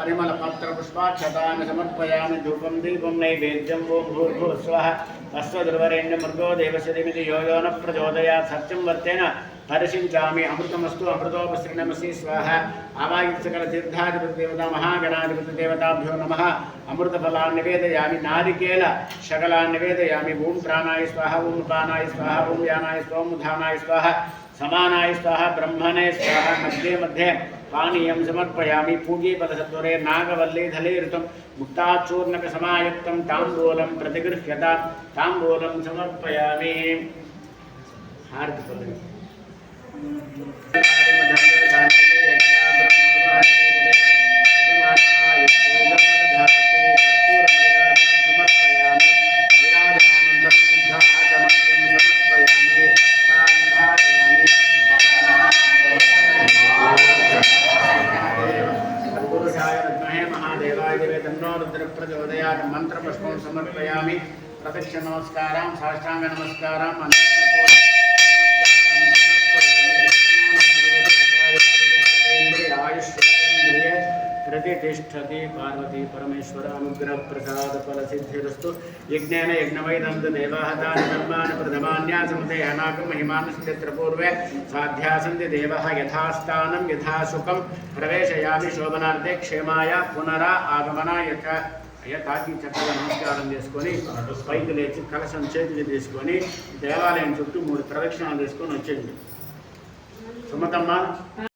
परिमलपत्रपुष्पाक्षतानि समर्पयामि धूपं दीपं नैवेद्यं ओं भूर्भुवस्वः तस्वदुर्वरेण्यमृगो देवस्य यो यो न प्रचोदयात् सत्यं वर्तेन हर्षिंचामि अमृतमस्तु अमृतोपसृणमसि स्वाहा आवाहित सकलतीर्थाधिपतिदेवता महागणाधिपतिदेवताभ्यो नमः अमृतफलान् निवेदयामि नारिकेल शकलान् निवेदयामि ओं प्राणाय स्वाहा ओं उपानाय स्वाहा ओं व्यानाय स्वाहा ओं उधानाय स्वाहा समानाय स्वाहा ब्रह्मणे स्वाहा मध्ये मध्ये पानीयं समर्पयामि पूगीफलसत्वरे नागवल्लीधलीऋतं मुक्ताचूर्णकसमायुक्तं ताम्बूलं प्रतिगृह्यतां ताम्बूलं समर्पयामि हार्दिकं प्रचोदयात् मंत्रपुष्पं समर्पयामि प्रदक्षिण नमस्कारां साष्टांग नमस्कारां प्रतिष्ठति पार्वती परमेश्वर अनुग्रह प्रसाद फल सिद्धिरस्तु यज्ञेन यज्ञवैदन्त देवाहतानि कर्माणि प्रथमान्यासमते अनाकं महिमानस्यत्र पूर्वे साध्यासन्ति देवः यथास्थानं यथा सुखं प्रवेशयामि शोभनार्थे क्षेमाय पुनरा आगमनाय యథాకి చక్కగా నమస్కారం చేసుకొని పైకి లేచి కలశం చేతికి తీసుకొని దేవాలయం చుట్టూ 3 ప్రదక్షిణాలు చేసుకొని వచ్చేయండి సుమతమ్మ.